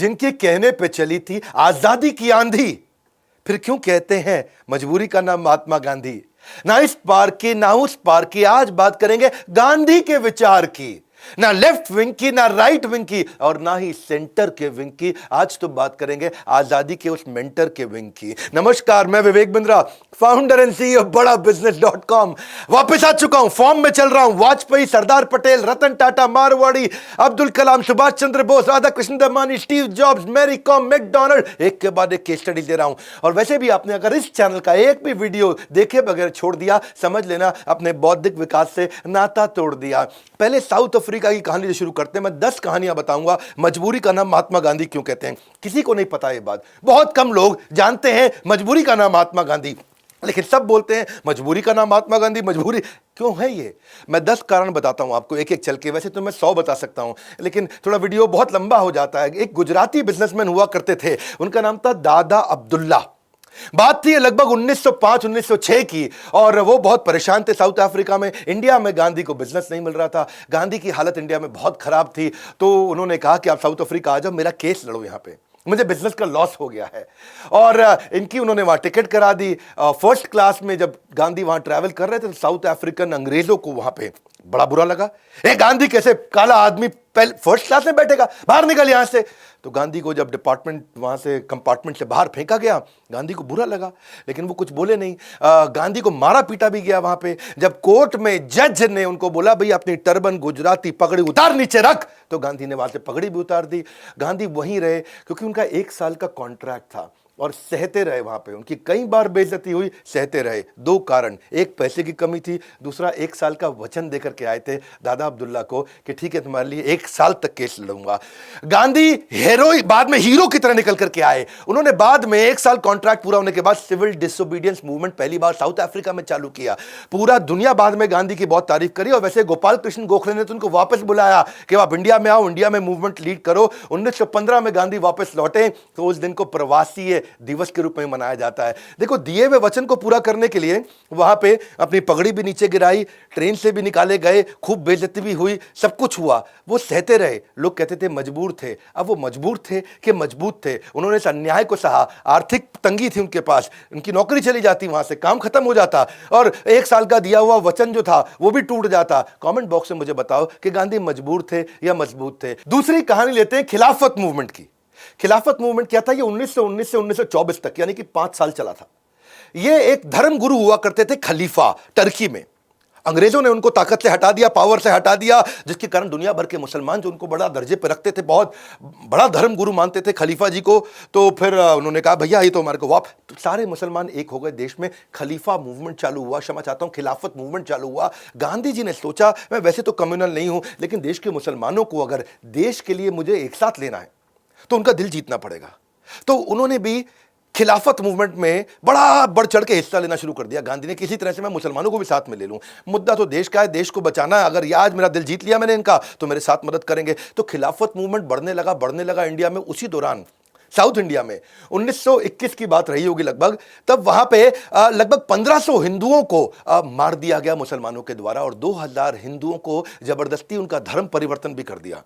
जिनके कहने पे चली थी आजादी की आंधी, फिर क्यों कहते हैं मजबूरी का नाम महात्मा गांधी। ना इस पार की ना उस पार की, आज बात करेंगे गांधी के विचार की। ना लेफ्ट विंग की, ना राइट विंग की, और ना ही सेंटर के विंग की। आज तो बात करेंगे आजादी के उस मेंटर के विंग की। नमस्कार, मैं Vivek Bindra, founder and CEO बड़ा बिजनेस.com। वापस आ चुका हूं, फॉर्म में चल रहा हूं। Vajpayee, Sardar Patel, Ratan Tata, Marwari, Abdul Kalam, Subhash Chandra Bose, Radha Krishna Damani, Steve Jobs, Mary Kom, McDonald, एक के बाद एक केस स्टडी दे रहा हूं। और वैसे भी आपने अगर इस चैनल का एक भी वीडियो देखे बगैर छोड़ दिया, समझ लेना अपने बौद्धिक विकास से नाता तोड़ दिया। पहले साउथ अफ्रीका की कहानी से शुरू करते हैं। मैं 10 कहानियां बताऊंगा मजबूरी का नाम महात्मा गांधी क्यों कहते हैं। किसी को नहीं पता ये बात, बहुत कम लोग जानते हैं मजबूरी का नाम महात्मा गांधी, लेकिन सब बोलते हैं मजबूरी का नाम महात्मा गांधी। मजबूरी क्यों है ये, मैं 10 कारण बताता हूं आपको एक एक चल के। वैसे तो मैं 100 बता सकता हूं, लेकिन थोड़ा वीडियो बहुत लंबा हो जाता है। एक गुजराती बिजनेसमैन हुआ करते थे, उनका नाम था दादा अब्दुल्ला। बात थी लगभग 1905-1906 की, और वो बहुत परेशान थे साउथ अफ्रीका में। इंडिया में गांधी को बिजनेस नहीं मिल रहा था, गांधी की हालत इंडिया में बहुत खराब थी। तो उन्होंने कहा कि आप साउथ अफ्रीका आ जाओ, मेरा केस लड़ो यहां पे, मुझे बिजनेस का लॉस हो गया है। और इनकी उन्होंने वहां टिकट करा दी। फर्स्ट क्लास में जब गांधी वहां ट्रैवल कर रहे थे, तो साउथ अफ्रीकन अंग्रेजों को वहां पे बड़ा बुरा लगा। गांधी कैसे काला आदमी पहले फर्स्ट क्लास में बैठेगा, बाहर निकल यहां से। तो गांधी को जब डिपार्टमेंट वहां से कंपार्टमेंट से बाहर फेंका गया, गांधी को बुरा लगा, लेकिन वो कुछ बोले नहीं। गांधी को मारा पीटा भी गया वहां पे। जब कोर्ट में जज ने उनको बोला भाई अपनी टर्बन गुजराती पगड़ी उतार नीचे रख, तो गांधी ने वहां से पगड़ी भी उतार दी। गांधी वहीं रहे क्योंकि उनका 1 साल का कॉन्ट्रैक्ट था, और सहते रहे वहां पे। उनकी कई बार बेइज्जती हुई, सहते रहे। 2 कारण, एक पैसे की कमी थी, दूसरा 1 साल का वचन देकर के आए थे दादा अब्दुल्ला को कि ठीक है तुम्हारे लिए 1 साल तक केस लड़ूंगा। गांधी बाद में हीरो की तरह निकल करके आए। उन्होंने बाद में 1 साल कॉन्ट्रैक्ट पूरा होने के बाद सिविल डिसोबीडियंस मूवमेंट पहली बार साउथ अफ्रीका में चालू किया। पूरा दुनिया बाद में गांधी की बहुत तारीफ करी, और वैसे गोपाल कृष्ण गोखले ने तो उनको वापस बुलाया कि आप इंडिया में आओ, इंडिया में मूवमेंट लीड करो। 1915 में गांधी वापस लौटे, तो उस दिन को प्रवासी दिवस के रूप में मनाया जाता है। देखो, दिए हुए वचन को पूरा करने के लिए वहां पे अपनी पगड़ी भी नीचे गिराई, ट्रेन से भी निकाले गए, खूब बेइज्जती भी हुई, सब कुछ हुआ। वो सहते रहे। लोग कहते थे मजबूर थे। अब वो मजबूर थे कि मजबूत थे? उन्होंने इस अन्याय को सहा। आर्थिक तंगी थी उनके पास, उनकी नौकरी चली जाती, वहां से काम खत्म हो जाता, और 1 साल का दिया हुआ वचन जो था वो भी टूट जाता। कमेंट बॉक्स में मुझे बताओ कि गांधी मजबूर थे या मजबूत थे। दूसरी कहानी लेते हैं खिलाफत मूवमेंट की। खिलाफत मूवमेंट क्या था? ये 1919 से 1924 तक, यानी कि 5 साल चला था। ये एक धर्म गुरु हुआ करते थे खलीफा, टर्की में। अंग्रेजों ने उनको ताकत से हटा दिया, पावर से हटा दिया, जिसके कारण दुनिया भर के मुसलमान जो उनको बड़ा दर्जे पर रखते थे, बहुत बड़ा धर्म गुरु मानते थे खलीफा जी को, तो फिर उन्होंने कहा भैया ये तो हमारे को तो सारे मुसलमान एक हो गए देश में। खलीफा मूवमेंट चालू हुआ, क्षमा चाहता हूं, खिलाफत मूवमेंट चालू हुआ। गांधी जी ने सोचा मैं वैसे तो कम्युनल नहीं हूं, लेकिन देश के मुसलमानों को अगर देश के लिए मुझे एक साथ लेना है तो उनका दिल जीतना पड़ेगा। तो उन्होंने भी खिलाफत मूवमेंट में बड़ा बढ़ चढ़ के हिस्सा लेना शुरू कर दिया। गांधी ने किसी तरह से मैं मुसलमानों को भी साथ में ले लूं, मुद्दा तो देश का है, देश को बचाना है। अगर आज मेरा दिल जीत लिया मैंने इनका, तो मेरे साथ मदद करेंगे। तो खिलाफत मूवमेंट बढ़ने लगा इंडिया में। उसी दौरान साउथ इंडिया में 1921 की बात रही होगी लगभग, तब वहां पे लगभग 1500 हिंदुओं को मार दिया गया मुसलमानों के द्वारा, और 2000 हिंदुओं को जबरदस्ती उनका धर्म परिवर्तन भी कर दिया।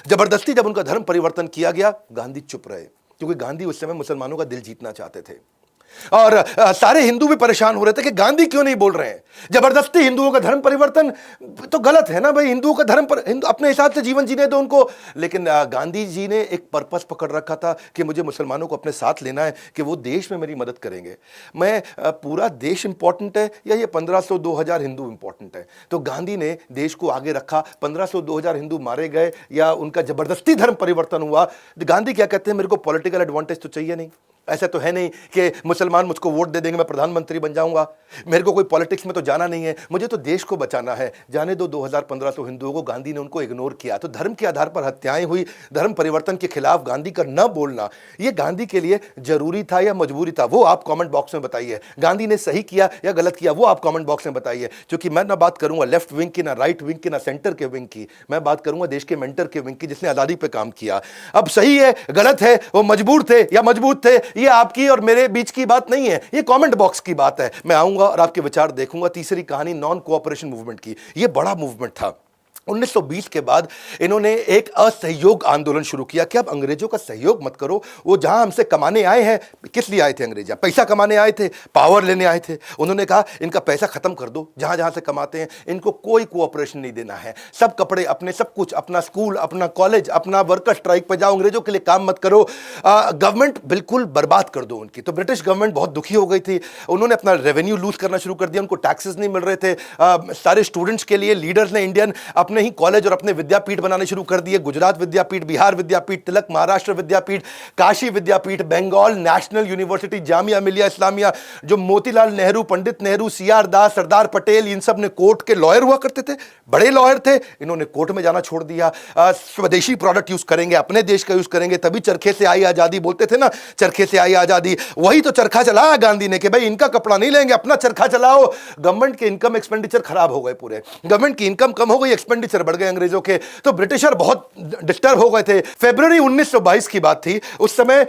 जबरदस्ती जब उनका धर्म परिवर्तन किया गया, गांधी चुप रहे, क्योंकि गांधी उस समय मुसलमानों का दिल जीतना चाहते थे। और सारे हिंदू भी परेशान हो रहे थे कि गांधी क्यों नहीं बोल रहे हैं। जबरदस्ती हिंदुओं का धर्म परिवर्तन तो गलत है ना भाई, हिंदुओं का धर्म पर हिंदू अपने हिसाब से जीवन जीने दो उनको। लेकिन गांधी जी ने एक पर्पस पकड़ रखा था कि मुझे मुसलमानों को अपने साथ लेना है, कि वो देश में मेरी मदद करेंगे। मैं पूरा देश इंपॉर्टेंट है या ये 1500-2000 हिंदू इंपॉर्टेंट है? तो गांधी ने देश को आगे रखा। 1500-2000 हिंदू मारे गए या उनका जबरदस्ती धर्म परिवर्तन हुआ। गांधी क्या कहते हैं, मेरे को पॉलिटिकल एडवांटेज तो चाहिए नहीं। ऐसा तो है नहीं कि मुसलमान मुझको वोट दे देंगे मैं प्रधानमंत्री बन जाऊंगा। मेरे को कोई पॉलिटिक्स में तो जाना नहीं है, मुझे तो देश को बचाना है। जाने दो 2000-1500 हिंदुओं को। गांधी ने उनको इग्नोर किया। तो धर्म के आधार पर हत्याएं हुई। धर्म परिवर्तन के खिलाफ गांधी का न बोलना, ये गांधी के लिए जरूरी था या मजबूरी था? वो आप कमेंट बॉक्स में बताइए। गांधी ने सही किया या गलत किया, वो आप कमेंट बॉक्स में बताइए। क्योंकि मैं ना बात करूंगा लेफ्ट विंग की, ना राइट विंग की, ना सेंटर के विंग की, मैं बात करूंगा देश के मेंटर के विंग की, जिसने आजादी पे काम किया। अब सही है गलत है, वो मजबूर थे या मजबूत थे, ये आपकी और मेरे बीच की बात नहीं है, ये कमेंट बॉक्स की बात है। मैं आऊंगा और आपके विचार देखूंगा। तीसरी कहानी नॉन कोऑपरेशन मूवमेंट की। ये बड़ा मूवमेंट था। 1920 के बाद इन्होंने एक असहयोग आंदोलन शुरू किया कि अब अंग्रेजों का सहयोग मत करो, वो जहां हमसे कमाने आए हैं, किस लिए आए थे अंग्रेज? पैसा कमाने आए थे, पावर लेने आए थे। उन्होंने कहा इनका पैसा खत्म कर दो, जहां जहां से कमाते हैं इनको कोई कोऑपरेशन नहीं देना है, सब कपड़े अपने, सब कुछ अपना, स्कूल अपना, कॉलेज अपना, वर्कर स्ट्राइक पर जाओ, अंग्रेजों के लिए काम मत करो, गवर्नमेंट बिल्कुल बर्बाद कर दो उनकी। तो ब्रिटिश गवर्नमेंट बहुत दुखी हो गई थी, उन्होंने अपना रेवेन्यू लूज करना शुरू कर दिया, उनको टैक्सेस नहीं मिल रहे थे। सारे स्टूडेंट्स के लिए लीडर्स ने इंडियन अपने ही कॉलेज और अपने विद्यापीठ बनाने शुरू कर दिए, गुजरात विद्यापीठ, बिहार विद्यापीठ, तिलक महाराष्ट्र विद्यापीठ, काशी विद्यापीठ, बंगाल नेशनल यूनिवर्सिटी, जामिया मिलिया इस्लामिया, जो मोतीलाल नेहरू, पंडित नेहरू, सीआर दास, सरदार पटेल, इन सब ने कोर्ट के लॉयर हुआ करते थे, बड़े लॉयर थे, इन्होंने कोर्ट में जाना छोड़ दिया। स्वदेशी प्रोडक्ट यूज करेंगे, अपने देश का यूज करेंगे, तभी चरखे से आई आजादी बोलते थे ना, चरखे से आई आजादी। वही तो चरखा चलाया गांधी ने कि भाई इनका कपड़ा नहीं लेंगे, अपना चरखा चलाओ। गवर्नमेंट के इनकम एक्सपेंडिचर खराब हो गए, पूरे गवर्नमेंट की इनकम कम हो गई, एक्सपेंडिचर बढ़ गए अंग्रेजों के, तो ब्रिटिशर बहुत डिस्टर्ब हो गए थे। फरवरी 1922 की बात थी, उस समय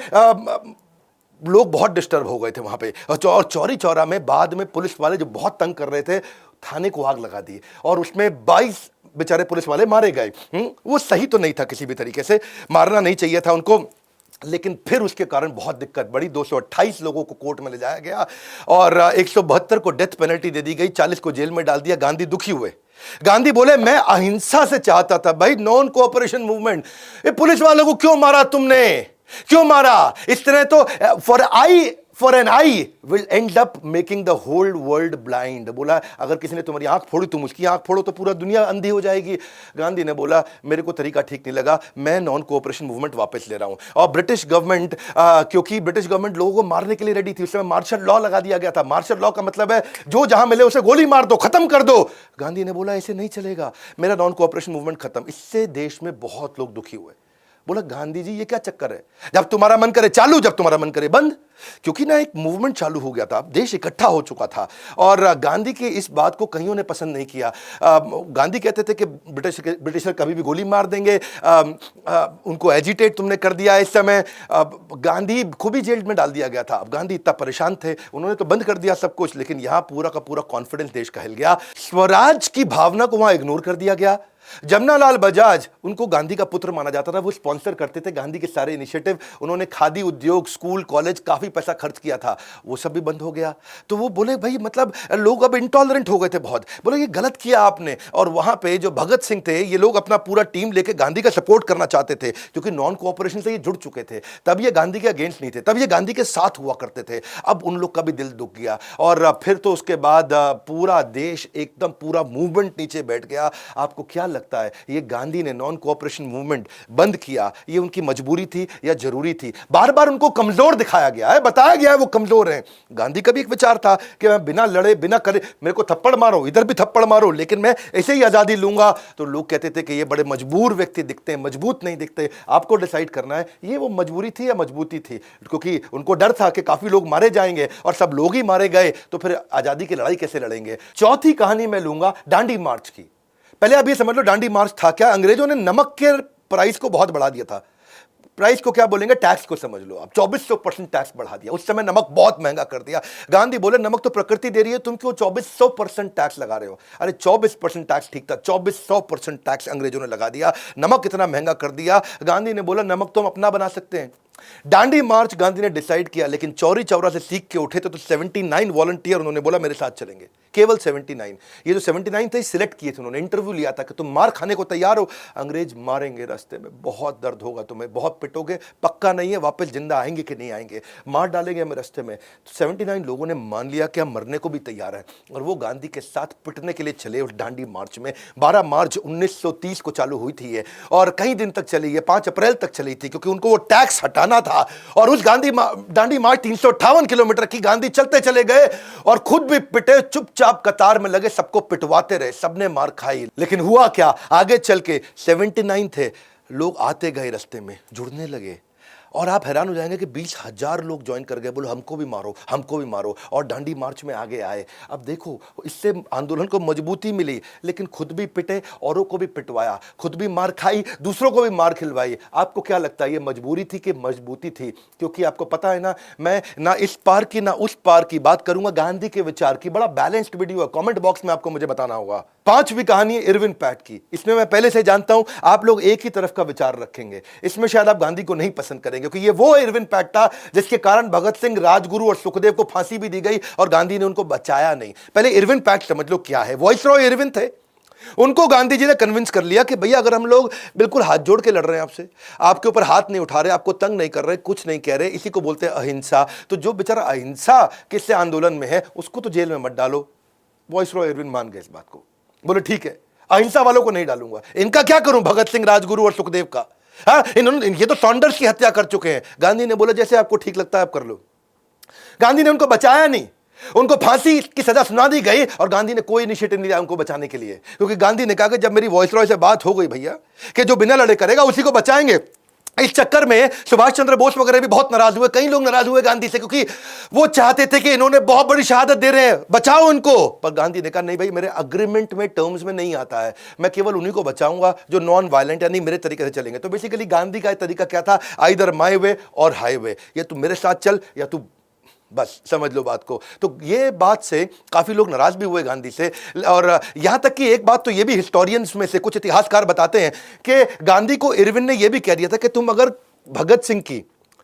लोग बहुत डिस्टर्ब हो गए थे वहां पे, और चौरी चौरा में बाद में पुलिस वाले जो बहुत तंग कर रहे थे, थाने को आग लगा दी और उसमें 22 बेचारे पुलिस वाले मारे गए। वो सही तो नहीं था, किसी भी तरीके से मारना नहीं चाहिए था उनको, लेकिन फिर उसके कारण बहुत दिक्कत बढ़ी। 228 लोगों को कोर्ट में ले जाया गया और 172 को डेथ पेनल्टी दे दी गई, 40 को जेल में डाल दिया। गांधी दुखी हुए, गांधी बोले मैं अहिंसा से चाहता था भाई, नॉन कोऑपरेशन मूवमेंट, ये पुलिस वालों को क्यों मारा तुमने, क्यों मारा? इस तरह तो for an eye will end up making the whole world blind. बोला अगर किसी ने तुम्हारी आंख फोड़ी, तुम उसकी आंख फोड़ो तो पूरा दुनिया अंधी हो जाएगी। गांधी ने बोला मेरे को तरीका ठीक नहीं लगा, मैं नॉन कोऑपरेशन मूवमेंट वापस ले रहा हूं। और ब्रिटिश गवर्नमेंट, क्योंकि ब्रिटिश गवर्नमेंट लोगों को मारने के लिए रेडी थी, उस समय मार्शल लॉ लगा दिया गया था। मार्शल लॉ का मतलब है जो जहां मिले उसे गोली मार दो, खत्म कर दो। गांधी ने बोला ऐसे नहीं चलेगा, मेरा नॉन कोऑपरेशन मूवमेंट खत्म। इससे देश में बहुत लोग दुखी हुए। बोला गांधी जी ये क्या चक्कर है, जब तुम्हारा मन करे चालू, जब तुम्हारा मन करे बंद। क्योंकि ना एक मूवमेंट चालू हो गया था, देश इकट्ठा हो चुका था, और गांधी की इस बात को कईयों ने पसंद नहीं किया। गांधी कहते थे कि ब्रिटिशर कभी भी गोली मार देंगे, उनको एजिटेट तुमने कर दिया। इस समय गांधी को भी जेल में डाल दिया गया था। अब गांधी इतना परेशान थे, उन्होंने तो बंद कर दिया सब कुछ, लेकिन यहां पूरा का पूरा कॉन्फिडेंस देश का हिल गया। स्वराज की भावना को वहां इग्नोर कर दिया गया। जमनालाल बजाज, उनको गांधी का पुत्र माना जाता था, वो स्पॉन्सर करते थे गांधी के सारे इनिशिएटिव। उन्होंने खादी उद्योग, स्कूल, कॉलेज, काफी पैसा खर्च किया था, वो सब भी बंद हो गया। तो वो बोले भाई मतलब लोग अब इंटॉलरेंट हो गए थे बहुत, बोले ये गलत किया आपने। और वहां पे जो भगत सिंह थे, ये लोग अपना पूरा टीम लेके गांधी का सपोर्ट करना चाहते थे, क्योंकि नॉन कोऑपरेशन से ये जुड़ चुके थे। तब ये गांधी के अगेंस्ट नहीं थे, तब ये गांधी के साथ हुआ करते थे। अब उन लोग का भी दिल दुख गया, और फिर तो उसके बाद पूरा देश एकदम, पूरा मूवमेंट नीचे बैठ गया। आपको क्या लगता है ये गांधी ने नॉन कोऑपरेशन मूवमेंट बंद किया, ये उनकी मजबूरी थी या जरूरी थी? बार बार उनको कमजोर दिखाया गया है, बताया गया है वो कमजोर हैं। गांधी का भी एक विचार था कि मैं बिना लड़े, बिना करे, मेरे को थप्पड़ मारो, इधर भी थप्पड़ मारो, लेकिन मैं ऐसे ही आजादी लूंगा। तो लोग कहते थे कि ये बड़े मजबूर व्यक्ति दिखते हैं, मजबूत नहीं दिखते, आपको डिसाइड करना है ये वो मजबूरी थी या मजबूती थी। क्योंकि उनको डर था कि काफी लोग मारे जाएंगे, और सब लोग ही मारे गए तो फिर आजादी की लड़ाई कैसे लड़ेंगे। चौथी कहानी मैं लूंगा दांडी मार्च की। पहले आप ये समझ लो दांडी मार्च था क्या? अंग्रेजों ने नमक के प्राइस को बहुत बढ़ा दिया था। प्राइस को क्या बोलेंगे, टैक्स को समझ लो आप। 2400% टैक्स बढ़ा दिया, उस समय नमक बहुत महंगा कर दिया। गांधी बोले नमक तो प्रकृति दे रही है, तुम क्यों 2400% टैक्स लगा रहे हो? अरे 24% टैक्स ठीक था, 2400% टैक्स अंग्रेजों ने लगा दिया, नमक इतना महंगा कर दिया। गांधी ने बोला नमक तो हम अपना बना सकते हैं। दांडी मार्च गांधी ने डिसाइड किया, लेकिन चौरी चौरा से सीख के उठे थे तो 79 वॉलंटियर उन्होंने बोला मेरे साथ चलेंगे, केवल 79। ये जो 79 थे सिलेक्ट किए थे, उन्होंने इंटरव्यू लिया था कि तुम मार खाने को तैयार हो? अंग्रेज मारेंगे रास्ते में, बहुत दर्द होगा तुम्हें, बहुत पिटोगे, पक्का नहीं है वापस जिंदा आएंगे कि नहीं आएंगे, मार डालेंगे हमें रास्ते में। तो 79 लोगों ने मान लिया कि हम मरने को भी तैयार हैं, और वो गांधी के साथ पिटने के लिए चले उस दांडी मार्च में। 12 मार्च 1930 को चालू हुई थी ये, और कई दिन तक चली है, 5 अप्रैल तक चली थी, क्योंकि उनको वो टैक्स हटाना था। और उस दांडी मार्च 358 किलोमीटर की, गांधी चलते चले गए और खुद भी पिटे, चुपचाप कतार में लगे, सबको पिटवाते रहे, सबने मार खाई। लेकिन हुआ क्या, आगे चल के 79 थे, लोग आते गए रास्ते में, जुड़ने लगे, और आप हैरान हो जाएंगे कि 20,000 लोग ज्वाइन कर गए, बोलो हमको भी मारो, हमको भी मारो, और दांडी मार्च में आगे आए। अब देखो इससे आंदोलन को मजबूती मिली, लेकिन खुद भी पिटे, औरों को भी पिटवाया, खुद भी मार खाई, दूसरों को भी मार खिलवाई। आपको क्या लगता है ये मजबूरी थी कि मजबूती थी? क्योंकि आपको पता है ना, मैं ना इस पार की ना उस पार की बात करूंगा, गांधी के विचार की। बड़ा बैलेंस्ड वीडियो है, कॉमेंट बॉक्स में आपको मुझे बताना होगा। पांचवी कहानी है इरविन पैट की। इसमें मैं पहले से जानता हूं आप लोग एक ही तरफ का विचार रखेंगे, इसमें शायद आप गांधी को नहीं पसंद करेंगे, क्योंकि ये वो इरविन पैट था जिसके कारण भगत सिंह, राजगुरु और सुखदेव को फांसी भी दी गई और गांधी ने उनको बचाया नहीं। पहले इरविन पैट समझ लो क्या है। वॉइसरॉय इरविन थे, उनको गांधी जी ने कन्विंस कर लिया कि भैया अगर हम लोग बिल्कुल हाथ जोड़ के लड़ रहे हैं आपसे, आपके ऊपर हाथ नहीं उठा रहे, आपको तंग नहीं कर रहे, कुछ नहीं कह रहे, इसी को बोलते हैं अहिंसा, तो जो बेचारा अहिंसा किससे आंदोलन में है उसको तो जेल में मत डालो। वॉइसरॉय इरविन मान गए इस बात को, बोले ठीक है अहिंसा वालों को नहीं डालूंगा, इनका क्या करूं, भगत सिंह, राजगुरु और सुखदेव का। हाँ, इन्होंने, ये तो सॉन्डर्स की हत्या कर चुके हैं। गांधी ने बोला जैसे आपको ठीक लगता है आप कर लो। गांधी ने उनको बचाया नहीं, उनको फांसी की सजा सुना दी गई और गांधी ने कोई इनिशिएटिव नहीं लिया उनको बचाने के लिए, क्योंकि गांधी ने कहा कि जब मेरी वॉइसरॉय से बात हो गई भैया कि जो बिना लड़े करेगा उसी को बचाएंगे। इस चक्कर में सुभाष चंद्र बोस वगैरह भी बहुत नाराज हुए, कई लोग नाराज हुए गांधी से, क्योंकि वो चाहते थे कि इन्होंने बहुत बड़ी शहादत दे रहे हैं, बचाओ इनको। पर गांधी ने कहा नहीं भाई, मेरे अग्रीमेंट में, टर्म्स में नहीं आता है, मैं केवल उन्हीं को बचाऊंगा जो नॉन वायलेंट यानी मेरे तरीके से चलेंगे। तो बेसिकली गांधी का तरीका क्या था, आइदर माय वे और हाईवे, या तू मेरे साथ चल या तू, बस समझ लो बात को। तो ये बात से काफी लोग नाराज भी हुए गांधी से। और यहां तक कि एक बात तो ये भी हिस्टोरियंस में से कुछ इतिहासकार बताते हैं कि गांधी को इरविन ने ये भी कह दिया था कि तुम अगर भगत सिंह की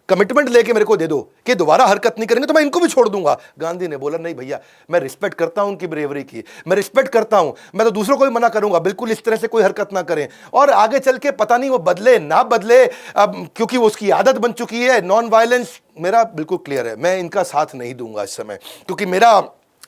कमिटमेंट लेके मेरे को दे दो कि दोबारा हरकत नहीं करेंगे तो मैं इनको भी छोड़ दूंगा। गांधी ने बोला नहीं भैया, मैं रिस्पेक्ट करता हूं उनकी ब्रेवरी की, मैं रिस्पेक्ट करता हूं, मैं तो दूसरों को भी मना करूंगा बिल्कुल इस तरह से कोई हरकत ना करें। और आगे चल के पता नहीं वो बदले ना बदले, अब क्योंकि वो उसकी आदत बन चुकी है नॉन वायलेंस। मेरा बिल्कुल क्लियर है, मैं इनका साथ नहीं दूंगा इस समय, क्योंकि मेरा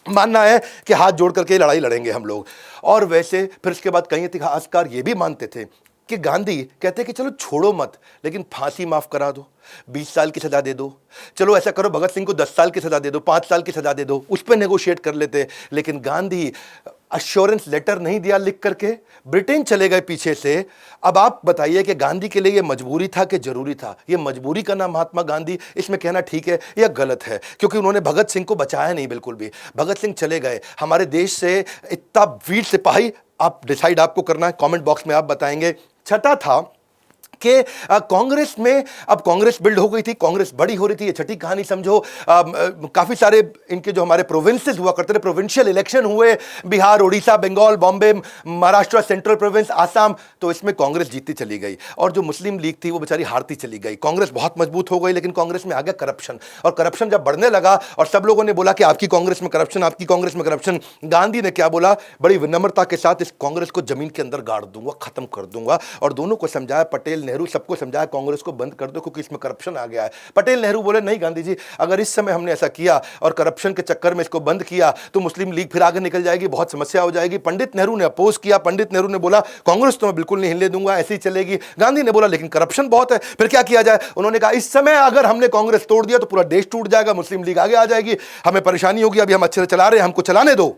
मानना है कि हाथ जोड़ करके लड़ाई लड़ेंगे हम लोग। और वैसे फिर उसके बाद कई इतिहासकार ये भी मानते थे कि गांधी कहते कि चलो छोड़ो मत, लेकिन फांसी माफ करा दो, 20 साल की सजा दे दो, चलो ऐसा करो भगत सिंह को 10 साल की सजा दे दो, 5 साल की सजा दे दो, उस पर नेगोशिएट कर लेते। लेकिन गांधी अश्योरेंस लेटर नहीं दिया लिख करके, ब्रिटेन चले गए पीछे से। अब आप बताइए कि गांधी के लिए यह मजबूरी था कि जरूरी था? ये मजबूरी का नाम महात्मा गांधी, इसमें कहना ठीक है या गलत है, क्योंकि उन्होंने भगत सिंह को बचाया नहीं बिल्कुल भी। भगत सिंह चले गए, हमारे देश से इतना वीर सिपाही, आप डिसाइड आपको करना है, कमेंट बॉक्स में आप बताएंगे। छठा था कि कांग्रेस में, अब कांग्रेस बिल्ड हो गई थी, कांग्रेस बड़ी हो रही थी, ये छठी कहानी समझो। काफी सारे इनके जो हमारे प्रोविंसेस हुआ करते थे, प्रोविंशियल इलेक्शन हुए, बिहार, उड़ीसा, बंगाल, बॉम्बे, महाराष्ट्र, सेंट्रल प्रोविंस, आसाम, तो इसमें कांग्रेस जीतती चली गई और जो मुस्लिम लीग थी वो बेचारी हारती चली गई। कांग्रेस बहुत मजबूत हो गई, लेकिन कांग्रेस में आ गया करप्शन, और करप्शन जब बढ़ने लगा और सब लोगों ने बोला कि आपकी कांग्रेस में करप्शन, आपकी कांग्रेस में करप्शन, गांधी ने क्या बोला, बड़ी विनम्रता के साथ इस कांग्रेस को जमीन के अंदर गाड़ दूंगा, खत्म कर दूंगा। और दोनों को समझाया, पटेल, नेहरू, सबको समझाया कांग्रेस को बंद कर दो क्योंकि इसमें करप्शन आ गया है। पटेल, नेहरू बोले नहीं गांधी जी, अगर इस समय हमने ऐसा किया और करप्शन के चक्कर में इसको बंद किया तो मुस्लिम लीग फिर आगे निकल जाएगी, बहुत समस्या हो जाएगी। पंडित नेहरू ने अपोज किया, पंडित नेहरू ने बोला कांग्रेस तो मैं बिल्कुल नहीं हिलने दूंगा, ऐसी ही चलेगी। गांधी ने बोला लेकिन करप्शन बहुत है, फिर क्या किया जाए? उन्होंने कहा इस समय अगर हमने कांग्रेस तोड़ दिया तो पूरा देश टूट जाएगा, मुस्लिम लीग आगे आ जाएगी, हमें परेशानी होगी, अभी हम अच्छे से चला रहे हैं, हमको चलाने दो।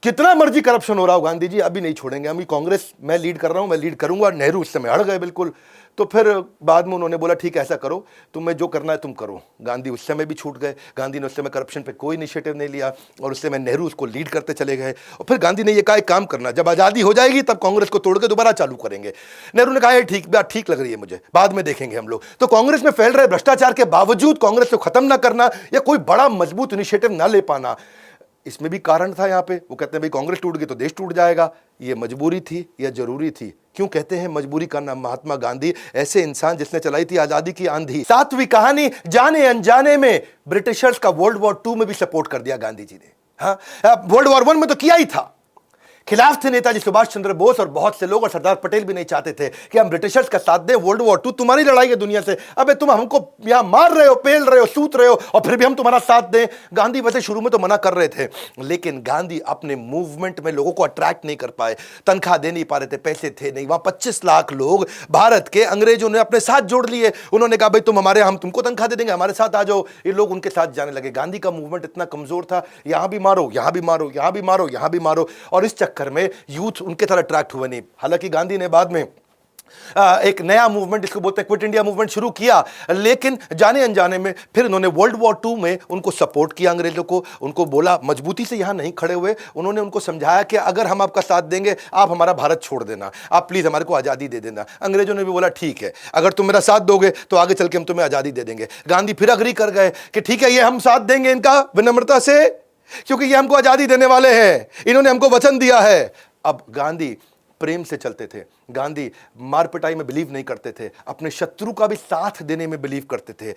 कितना मर्जी करप्शन हो रहा हो गांधी जी, अभी नहीं छोड़ेंगे, हम कांग्रेस मैं लीड कर रहा हूं, मैं लीड करूंगा। नेहरू उस समय अड़ गए बिल्कुल। तो फिर बाद में उन्होंने बोला ठीक है ऐसा करो, तुम्हें जो करना है तुम करो। गांधी उस समय भी छूट गए, गांधी ने उस समय करप्शन पे कोई इनिशिएटिव नहीं लिया और उस समय नेहरू उसको लीड करते चले गए। और फिर गांधी ने ये कहा एक काम करना, जब आज़ादी हो जाएगी तब कांग्रेस को तोड़ के दोबारा चालू करेंगे। नेहरू ने कहा ठीक, बात ठीक लग रही है मुझे, बाद में देखेंगे हम लोग। तो कांग्रेस में फैल रहे भ्रष्टाचार के बावजूद कांग्रेस को खत्म ना करना या कोई बड़ा मजबूत इनिशिएटिव ना ले पाना, इसमें भी कारण था। यहाँ पे वो कहते हैं भाई कांग्रेस टूट गई तो देश टूट जाएगा। ये मजबूरी थी या जरूरी थी? क्यों कहते हैं मजबूरी का नाम महात्मा गांधी? ऐसे इंसान जिसने चलाई थी आजादी की आंधी। सातवीं कहानी, जाने अनजाने में ब्रिटिशर्स का वर्ल्ड वॉर 2 में भी सपोर्ट कर दिया गांधी जी ने। हाँ, वर्ल्ड वॉर 1 में तो किया ही था, खिलाफ थे नेताजी सुभाष चंद्र बोस और बहुत से लोग, और सरदार पटेल भी नहीं चाहते थे कि हम ब्रिटिशर्स का साथ दें। वर्ल्ड वॉर 2 तुम्हारी लड़ाई है दुनिया से, अबे तुम हमको यहां मार रहे हो, पेल रहे हो, सूत रहे हो, और फिर भी हम तुम्हारा साथ दें। गांधी वैसे शुरू में तो मना कर रहे थे, लेकिन गांधी अपने मूवमेंट में लोगों को अट्रैक्ट नहीं कर पाए, तनख्वाह दे नहीं पा रहे थे, पैसे थे नहीं। वहां 25 लाख लोग भारत के अंग्रेजों ने अपने साथ जोड़ लिए। उन्होंने कहा भाई तुम हमारे, हम तुमको तनख्वाह दे देंगे, हमारे साथ आ जाओ। ये लोग उनके साथ जाने लगे। गांधी का मूवमेंट इतना कमजोर था, यहां भी मारो, यहां भी मारो, यहां भी मारो, यहां भी मारो, और इस चक्कर में यूथ उनके तरह अट्रैक्ट हुए नहीं। हालांकि गांधी ने बाद में एक नया मूवमेंट, इसको बोलते हैं क्विट इंडिया मूवमेंट, शुरू किया, लेकिन जाने अनजाने में फिर उन्होंने वर्ल्ड वॉर 2 में उनको सपोर्ट किया, अंग्रेजों को। उनको बोला, मजबूती से यहां नहीं खड़े हुए, उन्होंने उनको समझाया कि अगर हम आपका साथ देंगे, आप हमारा भारत छोड़ देना, आप प्लीज हमारे को आजादी दे देना। अंग्रेजों ने भी बोला ठीक है, अगर तुम मेरा साथ दोगे तो आगे चल के हम तुम्हें आजादी दे देंगे। गांधी फिर अग्री कर गए कि ठीक है, ये हम साथ देंगे इनका विनम्रता से, क्योंकि ये हमको आजादी देने वाले हैं, इन्होंने हमको वचन दिया है। अब गांधी प्रेम से चलते थे, गांधी मार पिटाई में बिलीव नहीं करते थे, अपने शत्रु का भी साथ देने में बिलीव करते थे।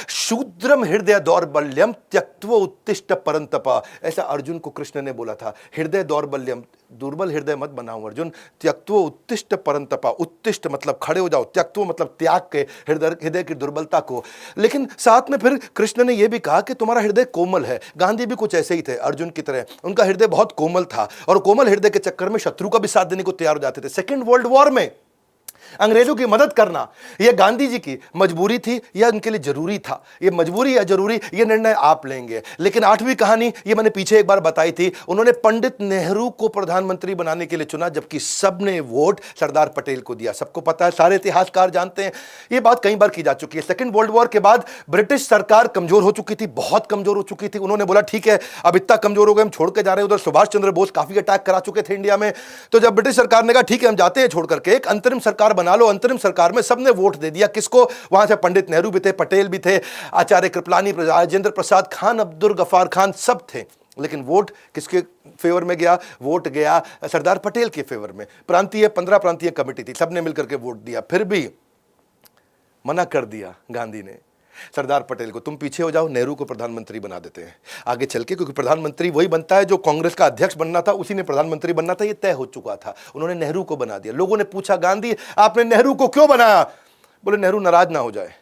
शूद्रम हृदय दौर्बल्यम त्यक्त्वा उत्तिष्ठ परंतपा, ऐसा अर्जुन को कृष्ण ने बोला था। हृदय दौर्बल्यम, दुर्बल हृदय मत बनाओ अर्जुन, त्यक्त्वा उत्तिष्ठ परंतपा, उत्तिष्ठ मतलब खड़े हो जाओ, त्यक्त्वा मतलब त्याग के हृदय की दुर्बलता को। लेकिन साथ में फिर कृष्ण ने यह भी कहा कि तुम्हारा हृदय कोमल है। गांधी भी कुछ ऐसे ही थे अर्जुन की तरह, उनका हृदय बहुत कोमल था और कोमल हृदय के चक्कर में शत्रु का भी साथ देने को तैयार हो जाते थे। सेकेंड वर्ल्ड वॉर में अंग्रेजों की मदद करना यह गांधी जी की मजबूरी थी या उनके लिए जरूरी था? ये मजबूरी या जरूरी, ये निर्णय आप लेंगे। लेकिन आठवीं कहानी ये मैंने पीछे एक बार बताई थी, उन्होंने पंडित नेहरू को प्रधानमंत्री बनाने के लिए चुना, जबकि सबने वोट सरदार पटेल को दिया। सबको पता है, सारे इतिहासकार जानते हैं, ये बात कई बार की जा चुकी है। सेकेंड वर्ल्ड वॉर के बाद ब्रिटिश सरकार कमजोर हो चुकी थी, बहुत कमजोर हो चुकी थी। उन्होंने बोला ठीक है, अब इतना कमजोर हो गए, हम छोड़ के जा रहे हैं। उधर सुभाष चंद्र बोस काफी अटैक करा चुके थे इंडिया में। तो जब ब्रिटिश सरकार ने कहा ठीक है हम जाते हैं छोड़ करके, एक अंतरिम सरकार बना लो, अंतरिम सरकार में सबने वोट दे दिया। किसको? वहां से पंडित नेहरू भी थे, पटेल भी थे, आचार्य कृपलानी, राजेंद्र प्रसाद, खान अब्दुल गफार खान, सब थे। लेकिन वोट किसके फेवर में गया? वोट गया सरदार पटेल के फेवर में। प्रांतीय 15 प्रांतीय कमेटी थी, सबने मिलकर के वोट दिया, फिर भी मना कर दिया गांधी ने सरदार पटेल को, तुम पीछे हो जाओ, नेहरू को प्रधानमंत्री बना देते हैं आगे चल के, क्योंकि प्रधानमंत्री वही बनता है जो कांग्रेस का अध्यक्ष बनना था, उसी ने प्रधानमंत्री बनना था, ये तय हो चुका था। उन्होंने नेहरू को बना दिया। लोगों ने पूछा गांधी आपने नेहरू को क्यों बनाया? बोले नेहरू नाराज ना हो जाए,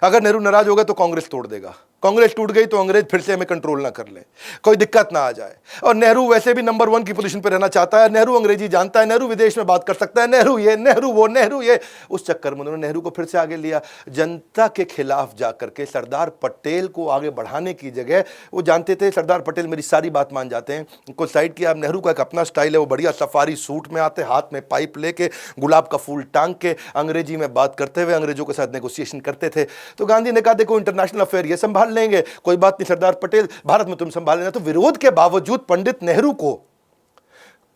अगर नेहरू नाराज होगा तो कांग्रेस तोड़ देगा, कांग्रेस टूट गई तो अंग्रेज फिर से हमें कंट्रोल ना कर ले, कोई दिक्कत ना आ जाए। और नेहरू वैसे भी नंबर 1 की पोजीशन पर रहना चाहता है, नेहरू अंग्रेजी जानता है, नेहरू विदेश में बात कर सकता है, नेहरू ये नेहरू वो नेहरू ये। उस चक्कर में उन्होंने नेहरू को फिर से आगे लिया। जनता के खिलाफ जाकर के सरदार पटेल को आगे बढ़ाने की जगह, वो जानते थे सरदार पटेल मेरी सारी बात मान जाते हैं, उनको साइड किया। नेहरू का एक अपना स्टाइल है, वो बढ़िया सफारी सूट में आते, हाथ में पाइप लेके, गुलाब का फूल टांग के, अंग्रेजी में बात करते हुए अंग्रेजों के साथ नेगोशिएशन करते थे। तो गांधी ने कहा देखो इंटरनेशनल अफेयर ये संभाल लेंगे, कोई बात नहीं सरदार पटेल, भारत में तुम संभाल लेना। तो विरोध के बावजूद पंडित नेहरू को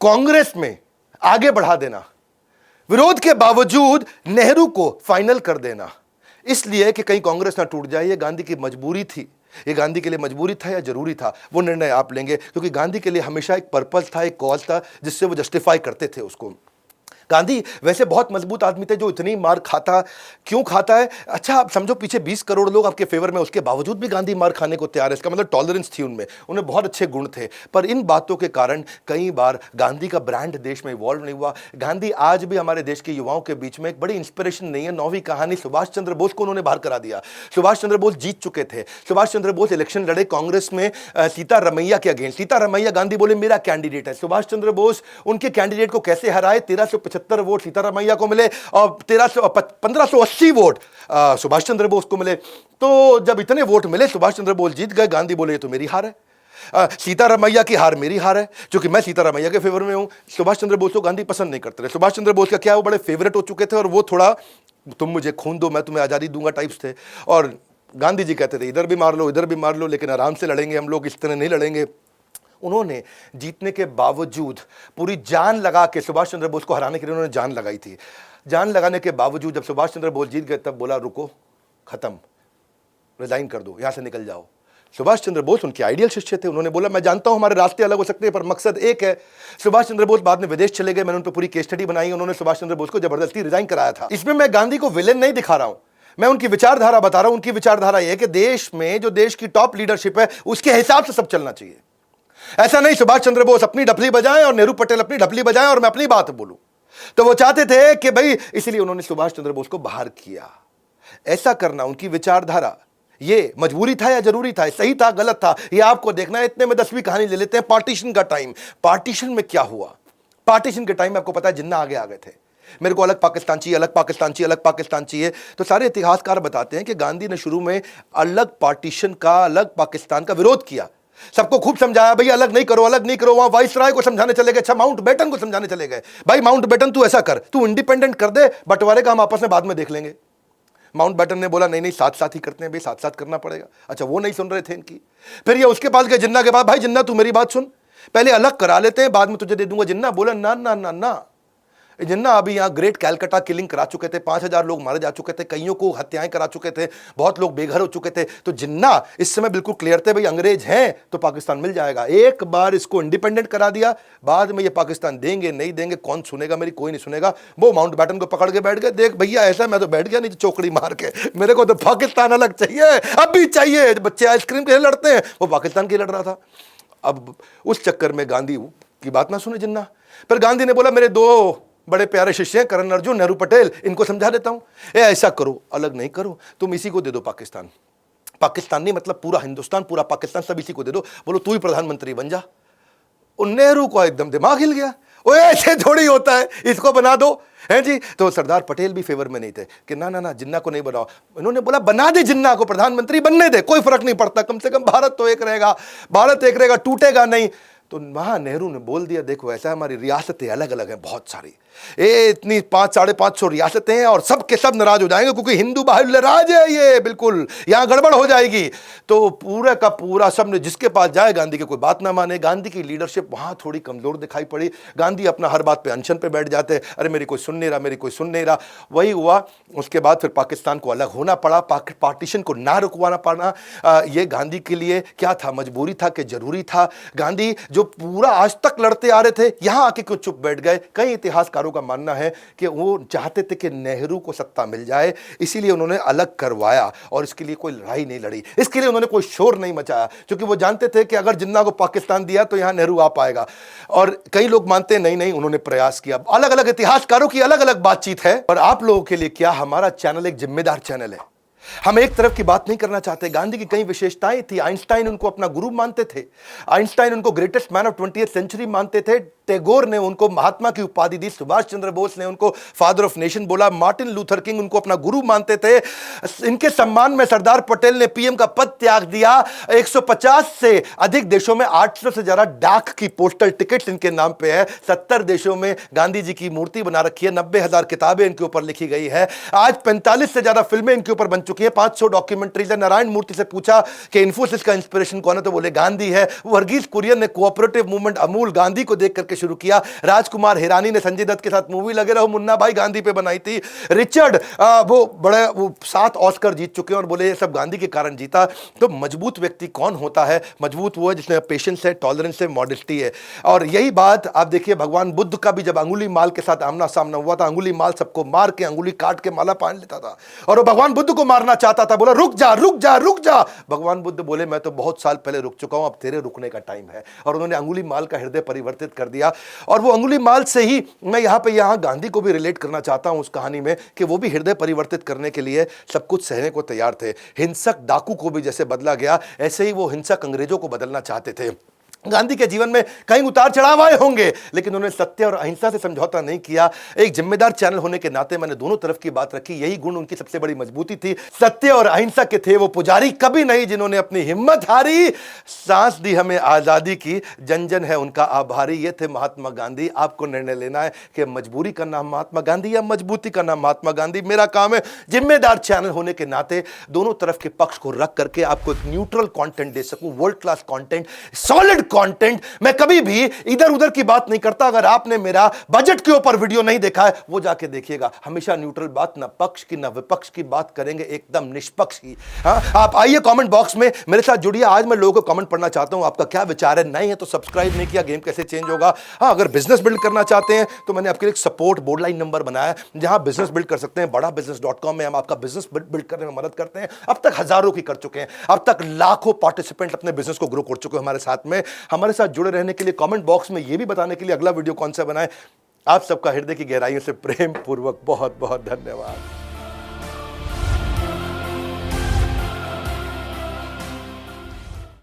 कांग्रेस में आगे बढ़ा देना, विरोध के बावजूद नेहरू को फाइनल कर देना, इसलिए कि कहीं कांग्रेस ना टूट जाए, ये गांधी की मजबूरी थी। ये गांधी के लिए मजबूरी था या जरूरी था, वो निर्णय आप लेंगे, क्योंकि गांधी के लिए हमेशा एक पर्पस था, एक कॉज था, जिससे वो जस्टिफाई करते थे उसको। गांधी वैसे बहुत मजबूत आदमी थे, जो इतनी मार खाता क्यों खाता है? अच्छा आप समझो, पीछे 20 करोड़ लोग आपके फेवर में, उसके बावजूद भी गांधी मार खाने को तैयार है, इसका मतलब टॉलरेंस थी उनमें, उन्हें बहुत अच्छे गुण थे। पर इन बातों के कारण कई बार गांधी का ब्रांड देश में इवॉल्व नहीं हुआ। गांधी आज भी हमारे देश के युवाओं के बीच में एक बड़ी इंस्पिरेशन नहीं है। 9वीं कहानी, सुभाष चंद्र बोस को उन्होंने बाहर करा दिया। सुभाष चंद्र बोस जीत चुके थे, सुभाष चंद्र बोस इलेक्शन लड़े कांग्रेस में सीतारमैया के अगेंस्ट, सीतारमैया गांधी बोले मेरा कैंडिडेट है। सुभाष चंद्र बोस उनके कैंडिडेट को कैसे हराए? 1375 वोट सीतारमैया को मिले और 1580 वोट सुभाष चंद्र बोस को मिले। तो जब इतने वोट मिले, सुभाष चंद्र बोस जीत गए, गांधी बोले ये तो मेरी हार है, सीतारमैया की हार मेरी हार है, क्योंकि मैं सीतारमैया के फेवर में हूं। सुभाष चंद्र बोस को गांधी पसंद नहीं करते थे। सुभाष चंद्र बोस का क्या, वो बड़े फेवरेट हो चुके थे और वो थोड़ा तुम मुझे खून दो मैं तुम्हें आजादी दूंगा टाइप्स थे। और गांधी जी कहते थे इधर भी मार लो इधर भी मार लो, लेकिन आराम से लड़ेंगे हम लोग, इस तरह नहीं लड़ेंगे। उन्होंने जीतने के बावजूद पूरी जान लगा के सुभाष चंद्र बोस को हराने के लिए उन्होंने जान लगाई थी। जान लगाने के बावजूद जब सुभाष चंद्र बोस जीत गए, तब बोला रुको, खत्म, रिजाइन कर दो, यहां से निकल जाओ। सुभाष चंद्र बोस उनके आइडियल शिष्य थे। उन्होंने बोला मैं जानता हूं हमारे रास्ते अलग हो सकते हैं पर मकसद एक है। सुभाष चंद्र बोस बाद में विदेश चले गए, मैंने उन पर पूरी केस स्टडी बनाई। उन्होंने सुभाष चंद्र बोस को जबरदस्ती रिजाइन कराया था। इसमें मैं गांधी को विलेन नहीं दिखा रहा हूं, मैं उनकी विचारधारा बता रहा हूं। उनकी विचारधारा यह है कि देश में जो देश की टॉप लीडरशिप है उसके हिसाब से सब चलना चाहिए। ऐसा नहीं सुभाष चंद्र बोस अपनी ढपली बजाएं और नेहरू पटेल अपनी ढपली बजाएं और मैं अपनी बात बोलूं। तो वो चाहते थे कि भाई, इसलिए उन्होंने सुभाष चंद्र बोस को बाहर किया। ऐसा करना उनकी विचारधारा, ये मजबूरी था या जरूरी था, सही था गलत था, ये आपको देखना है। इतने में 10वीं कहानी ले लेते हैं, पार्टीशन का टाइम। पार्टीशन में क्या हुआ? पार्टीशन के टाइम में आपको पता है जिन्ना आगे आ गए थे, मेरे को अलग पाकिस्तान चाहिए, अलग पाकिस्तान चाहिए, अलग पाकिस्तान चाहिए। तो सारे इतिहासकार बताते हैं कि गांधी ने शुरू में अलग पार्टीशन का, अलग पाकिस्तान का विरोध किया, सबको खूब समझाया भाई अलग नहीं करो, अलग नहीं करो। वहां वाइसराय को समझाने चले गए, अच्छा माउंट बेटन को समझाने चले गए, भाई माउंट बेटन तू ऐसा कर, तू इंडिपेंडेंट कर दे, बंटवारे का हम आपस में बाद में देख लेंगे। माउंट बेटन ने बोला नहीं नहीं साथ साथ ही करते हैं भाई, साथ साथ करना पड़ेगा। अच्छा वो नहीं सुन रहे थे इनकी। फिर ये उसके पास गए जिन्ना के पास, भाई जिन्ना तू मेरी बात सुन, पहले अलग करा लेते हैं बाद में तुझे दे दूंगा। जिन्ना बोला ना ना ना ना, जिन्ना अभी यहाँ ग्रेट कैलकाटा किलिंग करा चुके थे, 5,000 लोग मारे जा चुके थे, कईयों को हत्याएं करा चुके थे, बहुत लोग बेघर हो चुके थे। तो जिन्ना इस समय बिल्कुल क्लियर थे भाई अंग्रेज हैं तो पाकिस्तान मिल जाएगा। एक बार इसको इंडिपेंडेंट करा दिया, बाद में ये पाकिस्तान देंगे नहीं देंगे कौन सुनेगा मेरी, कोई नहीं सुनेगा। वो माउंट बैटन को पकड़ के बैठ गए, देख भैया ऐसा मैं तो बैठ गया नहीं चौकड़ी मार के, मेरे को तो पाकिस्तान अलग चाहिए, अब भी चाहिए। बच्चे आइसक्रीम के लिए लड़ते हैं, वो पाकिस्तान के लिए लड़ रहा था। अब उस चक्कर में गांधी की बात ना सुने जिन्ना। फिर गांधी ने बोला मेरे दो बड़े प्यारे शिष्य हैं कर्नल अर्जुन, नेहरू, पटेल, इनको समझा देता हूं, ऐसा करो, अलग नहीं करो, तुम इसी को दे दो पाकिस्तान। पाकिस्तान नहीं मतलब पूरा हिंदुस्तान, पूरा पाकिस्तान सब इसी को दे दो, बोलो तू ही प्रधानमंत्री बन जा। नेहरू को एकदम दिमाग हिल गया, ओए ऐसे थोड़ी होता है, इसको बना दो है जी। तो सरदार पटेल भी फेवर में नहीं थे कि ना ना ना जिन्ना को नहीं बनाओ। इन्होंने बोला बना दे जिन्ना को प्रधानमंत्री, बनने दे, कोई फर्क नहीं पड़ता, कम से कम भारत तो एक रहेगा, भारत एक रहेगा, टूटेगा नहीं। तो वहां नेहरू ने बोल दिया देखो ऐसा हमारी रियासतें अलग अलग हैं बहुत सारी, ये इतनी 500-550 रियासतें हैं और सब के सब नाराज हो जाएंगे क्योंकि हिंदू बाहुल्य राज है ये, बिल्कुल यहां गड़बड़ हो जाएगी। तो पूरा का पूरा सब ने जिसके पास जाए गांधी की कोई बात ना माने। गांधी की लीडरशिप वहां थोड़ी कमजोर दिखाई पड़ी। गांधी अपना हर बात पे अनशन पे बैठ जाते, अरे मेरी कोई सुन नहीं रहा, मेरी कोई सुन नहीं रहा। वही हुआ। उसके बाद फिर पाकिस्तान को अलग होना पड़ा, पार्टीशन को ना रुकवाना पड़ा। ये गांधी के लिए क्या था, मजबूरी था कि जरूरी था। गांधी जो पूरा आज तक लड़ते आ रहे थे यहां आके क्यों चुप बैठ गए। कई इतिहासकारों का मानना है कि वो चाहते थे कि नेहरू को सत्ता मिल जाए, इसीलिए उन्होंने अलग करवाया और इसके लिए कोई लड़ाई नहीं लड़ी, इसके लिए उन्होंने कोई शोर नहीं मचाया, क्योंकि वो जानते थे कि अगर जिन्ना को पाकिस्तान दिया तो यहां नेहरू आ पाएगा। और कई लोग मानते हैं नहीं नहीं उन्होंने प्रयास किया। अलग अलग इतिहासकारों की अलग अलग बातचीत है। और आप लोगों के लिए क्या, हमारा चैनल एक जिम्मेदार चैनल है। हम एक तरफ की बात नहीं करना चाहते। गांधी की कई विशेषताएं थी। आइंस्टाइन उनको अपना गुरु मानते थे, आइंस्टाइन उनको greatest man of 20th century मानते थे। टैगोर ने उनको महात्मा की उपाधि दी, सुभाष चंद्र बोस ने उनको फादर ऑफ नेशन बोला, मार्टिन लूथर किंग उनको अपना गुरु मानते थे। इनके सम्मान में सरदार पटेल ने पीएम का पद त्याग दिया। 150 से अधिक देशों में 800 से ज्यादा डाक की पोस्टल टिकट्स इनके नाम पे है। 70 देशों में गांधी जी की मूर्ति बना रखी है, 90,000 किताबें इनके ऊपर लिखी गई है। आज 45 से ज्यादा फिल्में इनके ऊपर बन चुकी है, 500 डॉक्यूमेंट्रीज है। नारायण मूर्ति से पूछा कि इन्फोसिस का इंस्पिरेशन कौन है तो बोले गांधी है। वर्गीज कुरियन ने कोऑपरेटिव मूवमेंट अमूल गांधी को देख करके शुरू किया। राजकुमार हिरानी ने संजय दत्त के साथ मूवी लगे रहो मुन्ना भाई गांधी पे बनाई थी। रिचर्ड वो बड़े 7 ऑस्कर जीत चुके हैं और बोले ये सब गांधी के कारण जीता। तो मजबूत व्यक्ति कौन होता है? मजबूत वो है जिसमें पेशेंस है, टॉलरेंस है, मॉडेस्टी है। और यही बात आप देखिए भगवान बुद्ध का भी जब अंगुली माल के साथ आमना सामना हुआ था, अंगुली माल सबको मार के अंगुली काट के माला पहन लेता था और वो भगवान बुद्ध को मारना चाहता था, बोला रुक जा रुक जा रुक जा। भगवान बुद्ध बोले मैं तो बहुत साल पहले रुक चुका हूं, अब तेरे रुकने का टाइम है। और उन्होंने अंगुली माल का हृदय परिवर्तित कर दिया। और वो अंगुली माल से ही मैं यहां गांधी को भी रिलेट करना चाहता हूं उस कहानी में कि वो भी हृदय परिवर्तित करने के लिए सब कुछ सहने को तैयार थे। हिंसक डाकू को भी जैसे बदला गया ऐसे ही वो हिंसक अंग्रेजों को बदलना चाहते थे। गांधी के जीवन में कई उतार चढ़ाव आए होंगे लेकिन उन्होंने सत्य और अहिंसा से समझौता नहीं किया। एक जिम्मेदार चैनल होने के नाते मैंने दोनों तरफ की बात रखी, यही गुण उनकी सबसे बड़ी मजबूती थी। सत्य और अहिंसा के थे वो पुजारी, कभी नहीं जिन्होंने अपनी हिम्मत हारी, सांस दी हमें आजादी की, जन जन है उनका आभारी। ये थे महात्मा गांधी। आपको निर्णय लेना है कि मजबूरी का नाम महात्मा गांधी या मजबूती का नाम महात्मा गांधी। मेरा काम है जिम्मेदार चैनल होने के नाते दोनों तरफ के पक्ष को रख करके आपको एक न्यूट्रल कंटेंट दे सकूं, world class content, solid content. मैं कभी भी इधर उधर की बात नहीं करता। अगर आपने मेरा बजट के ऊपर वीडियो नहीं देखा है वो जाके देखिएगा। हमेशा न्यूट्रल बात, ना पक्ष की ना विपक्ष की बात करेंगे, एकदम निष्पक्ष की। हाँ, आप आइए कमेंट बॉक्स में मेरे साथ जुड़िए। आज मैं लोगों को कमेंट पढ़ना चाहता हूं, आपका क्या विचार है। नहीं है तो सब्सक्राइब नहीं किया, गेम कैसे चेंज होगा। हाँ, अगर बिजनेस बिल्ड करना चाहते हैं तो मैंने आपके लिए सपोर्ट बोर्डलाइन नंबर बनाया जहां बिजनेस बिल्ड कर सकते हैं। बड़ाबिजनेस.com में हम आपका बिजनेस बिल्ड करने में मदद करते हैं। अब तक हजारों की कर चुके हैं, अब तक लाखों पार्टिसिपेंट अपने बिजनेस को ग्रो कर चुके हैं हमारे साथ में। हमारे साथ जुड़े रहने के लिए, कमेंट बॉक्स में यह भी बताने के लिए अगला वीडियो कौन सा बनाए। आप सबका हृदय की गहराइयों से प्रेम पूर्वक बहुत बहुत धन्यवाद।